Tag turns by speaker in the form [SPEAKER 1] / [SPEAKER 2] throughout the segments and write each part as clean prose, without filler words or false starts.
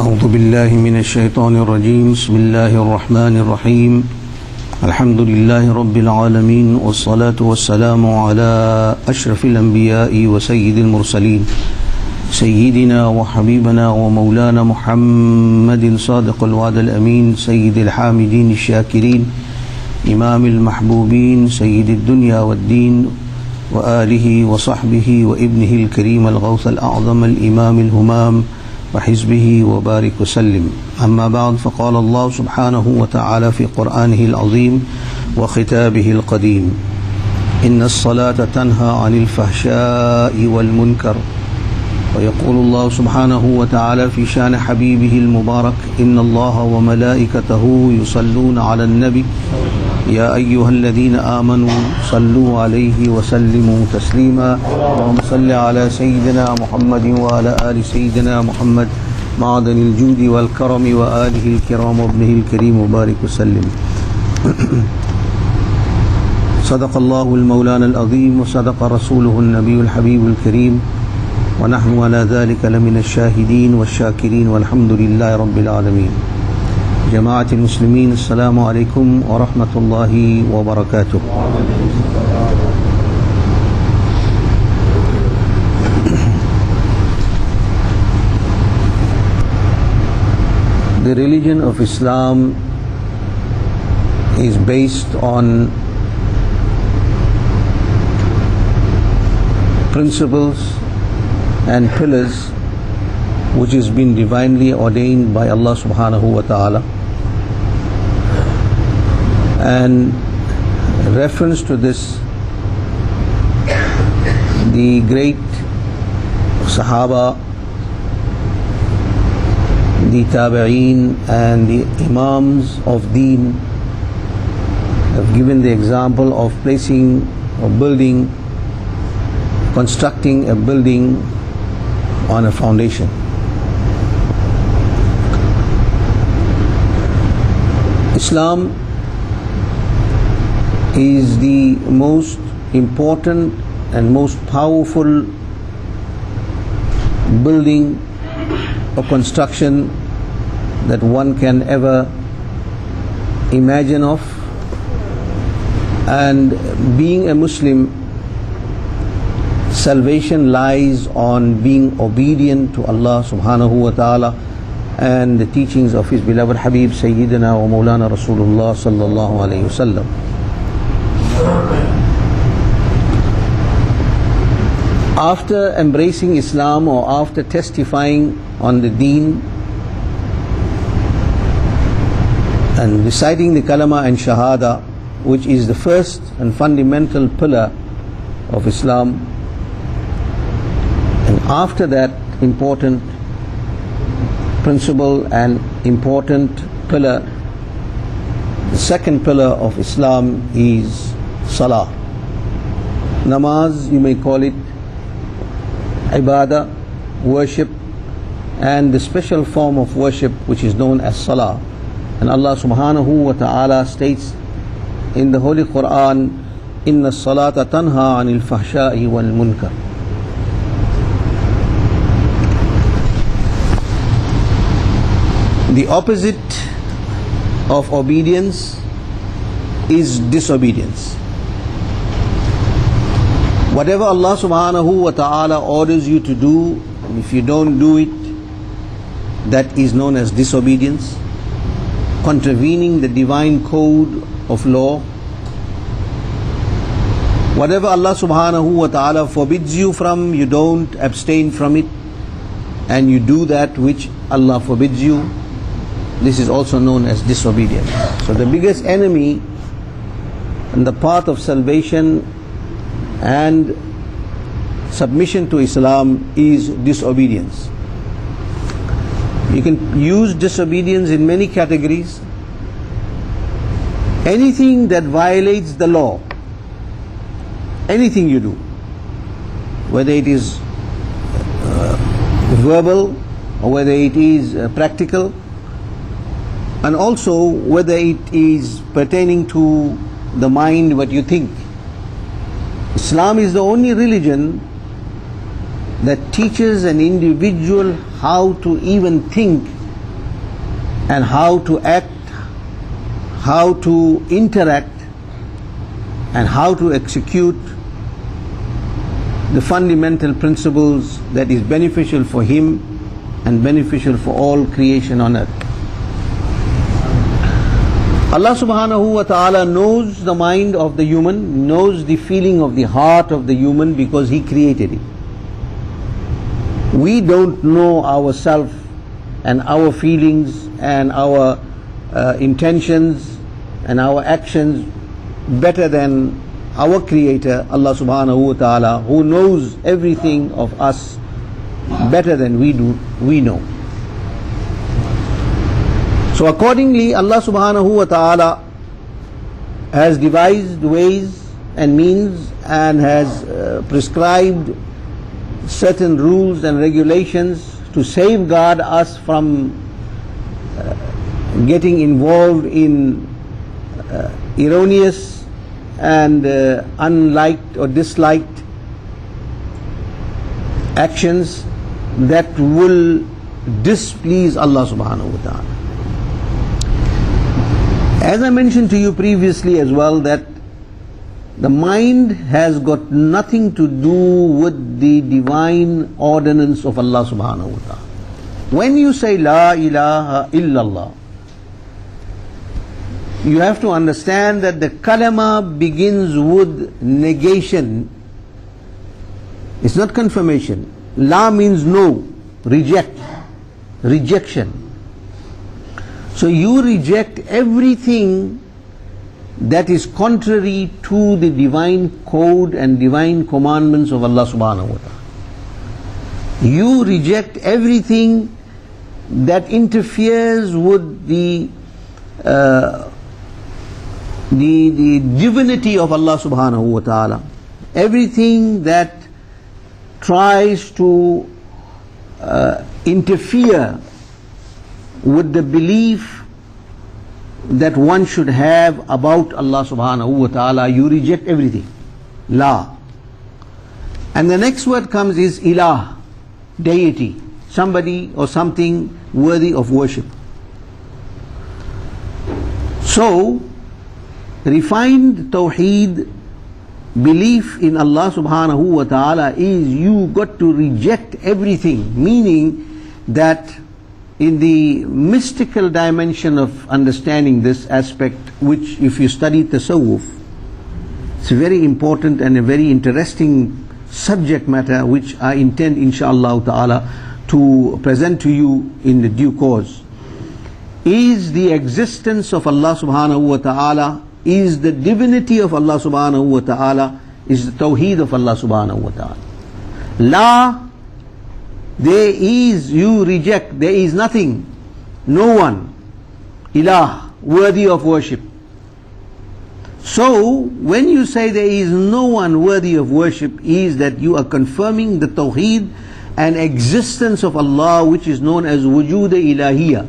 [SPEAKER 1] أعوذ بالله من الشيطان الرجيم. بسم الله الرحمن الرحيم. الحمد لله رب العالمين، والصلاة والسلام على أشرف الأنبياء وسيد المرسلين سيدنا وحبيبنا ومولانا محمد صادق الوعد الأمين، سيد الحامدين الشاكرين، إمام المحبوبين، سيد الدنيا والدين، وآله وصحبه وابنه الكريم الغوث الأعظم الإمام الهمام وحزبه وبارك وسلم. أما بعد، فقال الله سبحانه وتعالى في قرآنه العظيم وختابه القديم: إن الصلاة تنهى عن الفحشاء والمنكر. ويقول الله سبحانه وتعالى في شان حبيبه المبارك: إن الله وملائكته يصلون على النبي يا أيها الذين آمنوا صلوا عليه وسلموا تسليما. اللهم صل على سيدنا محمد وعلى آل سيدنا محمد معدن الجود والكرم وآله الكرام وابنه الكريم وبارك وسلم. صدق الله المولانا العظيم، وصدق رسوله النبي الحبيب الكريم، ونحن على ذلك لمن الشاهدين والشاكرين، والحمد لله رب العالمين. جماعة المسلمين، السلام عليكم ورحمة الله وبركاته. The religion of Islam is based on principles and pillars which has been divinely ordained by Allah subhanahu wa ta'ala. And reference to this, the great Sahaba, the Tabi'een and the Imams of Deen have given the example of placing or building, constructing a building on a foundation. Islam is the most important and most powerful building or construction that one can ever imagine of. And being a Muslim, salvation lies on being obedient to Allah subhanahu wa ta'ala and the teachings of His beloved Habib Sayyidina wa Mawlana Rasulullah sallallahu alayhi wa sallam. After embracing Islam, or after testifying on the Deen and reciting the Kalama and Shahada, which is the first and fundamental pillar of Islam, and after that important principle and important pillar, the second pillar of Islam is Salah. Namaz, you may call it ibadah, worship, and the special form of worship which is known as Salah. And Allah subhanahu wa ta'ala states in the Holy Quran, Inna salata tanha anil fahsha'i wal munkar. The opposite of obedience is disobedience. Whatever Allah subhanahu wa ta'ala orders you to do, if you don't do it, that is known as disobedience, contravening the divine code of law. Whatever Allah subhanahu wa ta'ala forbids you from, you don't abstain from it, and you do that which Allah forbids you. This is also known as disobedience. So the biggest enemy in the path of salvation and submission to Islam is disobedience. You can use disobedience in many categories. Anything that violates the law, anything you do, whether it is verbal or whether it is practical, and also whether it is pertaining to the mind, what you think. Islam is the only religion that teaches an individual how to even think and how to act, how to interact, and how to execute the fundamental principles that is beneficial for him and beneficial for all creation on earth. Allah subhanahu wa ta'ala knows the mind of the human, knows the feeling of the heart of the human, because He created it. We don't know ourselves and our feelings and our intentions and our actions better than our Creator, Allah subhanahu wa ta'ala, who knows everything of us better than we know. So accordingly, Allah subhanahu wa ta'ala has devised ways and means and has prescribed certain rules and regulations to safeguard us from getting involved in erroneous and unliked or disliked actions that will displease Allah subhanahu wa ta'ala. As I mentioned to you previously as well, that the mind has got nothing to do with the divine ordinance of Allah subhanahu wa ta'ala. When you say La ilaha illallah, you have to understand that the kalama begins with negation. It's not confirmation. La means no, reject, rejection. So you reject everything that is contrary to the divine code and divine commandments of Allah subhanahu wa ta'ala. You reject everything that interferes with the divinity of Allah subhanahu wa ta'ala. Everything that tries to interfere with the belief that one should have about Allah subhanahu wa ta'ala, you reject everything. La. And the next word comes is ilah, deity, somebody or something worthy of worship. So refined tawheed, belief in Allah subhanahu wa ta'ala, is you got to reject everything, meaning that in the mystical dimension of understanding this aspect, which if you study tasawwuf, it's a very important and a very interesting subject matter which I intend inshaAllah ta'ala to present to you in the due course, is the existence of Allah subhanahu wa ta'ala, is the divinity of Allah subhanahu wa ta'ala, is the tawheed of Allah subhanahu wa ta'ala. La, there is, you reject, there is nothing, no one, ilah, worthy of worship. So when you say there is no one worthy of worship, is that you are confirming the tawheed and existence of Allah, which is known as wujud ilahiyya.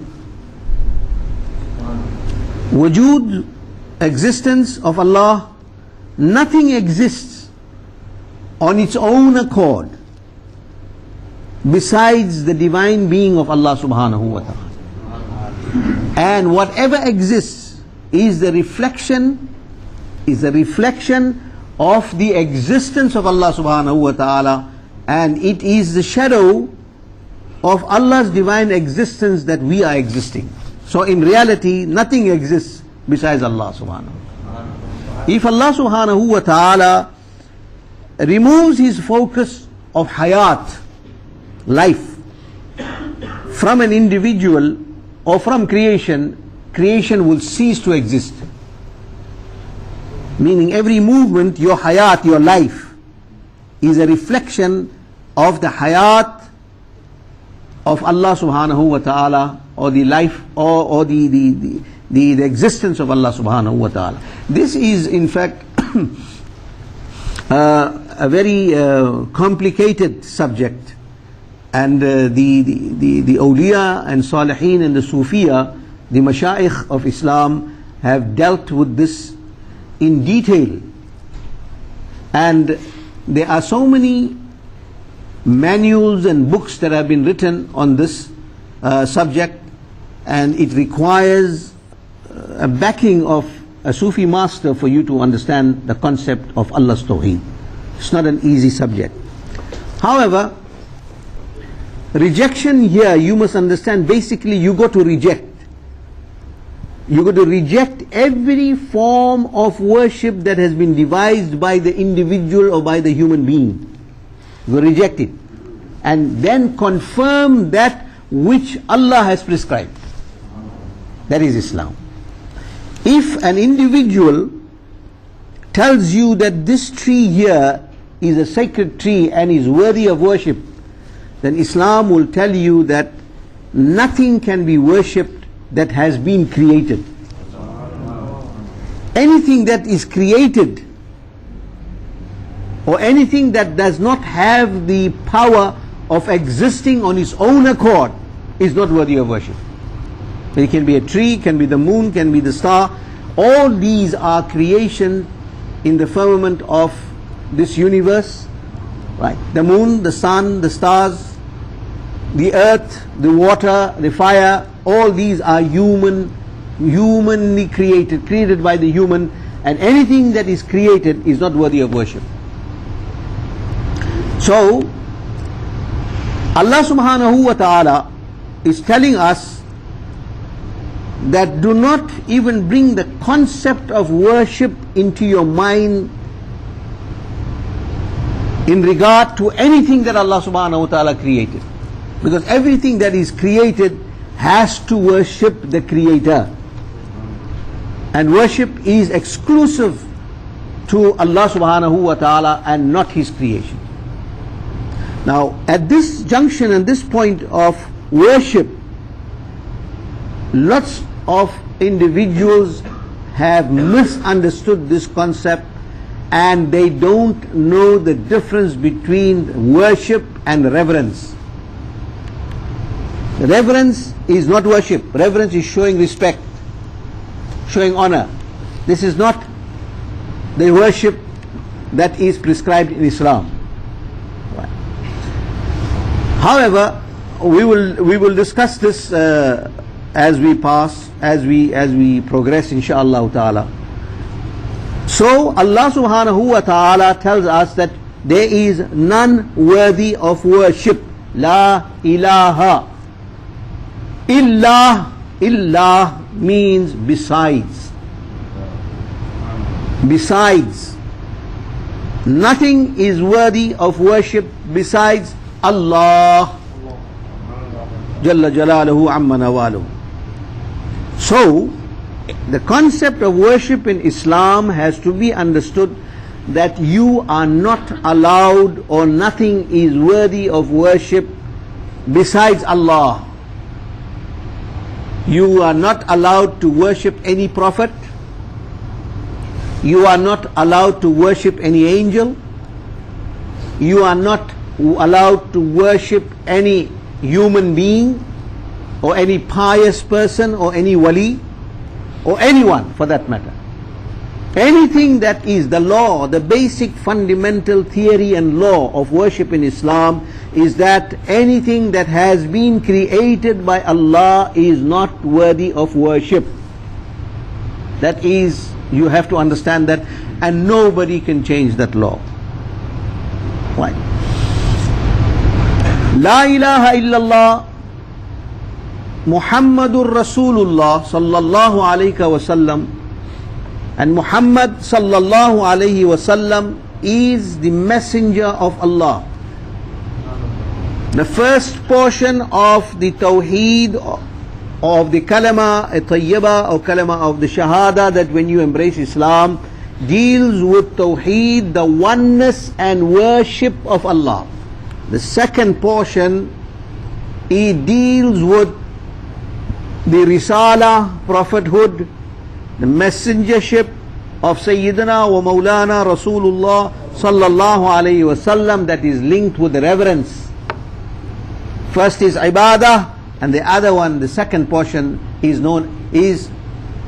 [SPEAKER 1] Wujud, existence of Allah, nothing exists on its own accord besides the divine being of Allah subhanahu wa ta'ala. And whatever exists is the reflection of the existence of Allah subhanahu wa ta'ala, and it is the shadow of Allah's divine existence that we are existing. So in reality, nothing exists besides Allah subhanahu wa ta'ala. If Allah subhanahu wa ta'ala removes His focus of hayat, life, from an individual or from creation, creation will cease to exist. Meaning every movement, your hayat, your life, is a reflection of the hayat of Allah subhanahu wa ta'ala, or the life, or the existence of Allah subhanahu wa ta'ala. This is in fact a very complicated subject, and the awliya and salihin and the Sufiya, the mashayikh of Islam, have dealt with this in detail. And there are so many manuals and books that have been written on this subject, and it requires a backing of a Sufi master for you to understand the concept of Allah's Tawheed. It's not an easy subject. However, rejection here, you must understand, basically you got to reject. You got to reject every form of worship that has been devised by the individual or by the human being. You reject it. And then confirm that which Allah has prescribed. That is Islam. If an individual tells you that this tree here is a sacred tree and is worthy of worship, then Islam will tell you that nothing can be worshipped that has been created. Anything that is created, or anything that does not have the power of existing on its own accord, is not worthy of worship. It can be a tree, can be the moon, can be the star. All these are creation in the firmament of this universe, right? The moon, the sun, the stars, the earth, the water, the fire, all these are humanly created by the human, and anything that is created is not worthy of worship. So Allah subhanahu wa ta'ala is telling us that do not even bring the concept of worship into your mind in regard to anything that Allah subhanahu wa ta'ala created, because everything that is created has to worship the Creator, and worship is exclusive to Allah subhanahu wa ta'ala and not His creation. Now at this junction and this point of worship, lots of individuals have misunderstood this concept, and they don't know the difference between worship and reverence. Reverence is not worship. Reverence is showing respect, showing honor. This is not the worship that is prescribed in Islam. Right. However, we will discuss this as we pass, as we progress, insha'Allah ta'ala. So Allah subhanahu wa ta'ala tells us that there is none worthy of worship. La ilaha. Illah means besides. Besides. Nothing is worthy of worship besides Allah Jalla Jalaluhu Amma Nawaluhu. So the concept of worship in Islam has to be understood that you are not allowed, or nothing is worthy of worship besides Allah. You are not allowed to worship any prophet. You are not allowed to worship any angel. You are not allowed to worship any human being, or any pious person, or any wali, or anyone for that matter. Anything that is the law, the basic fundamental theory and law of worship in Islam is that anything that has been created by Allah is not worthy of worship. That is, you have to understand that, and nobody can change that law. Why? La ilaha illallah Muhammadur Rasulullah sallallahu alayhi wasallam, and Muhammad sallallahu alayhi wasallam is the messenger of Allah. The first portion of the Tawheed, of the Kalama Tayyibah or Kalama of the Shahada, that when you embrace Islam, deals with Tawheed, the oneness and worship of Allah. The second portion, it deals with the Risala, prophethood, the messengership of Sayyidina wa Maulana Rasulullah sallallahu alayhi wasallam, that is linked with the reverence. First is ibadah, and the other one, the second portion, is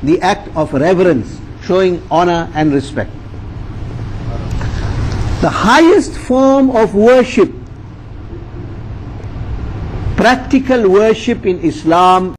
[SPEAKER 1] the act of reverence, showing honor and respect. The highest form of worship, practical worship in Islam,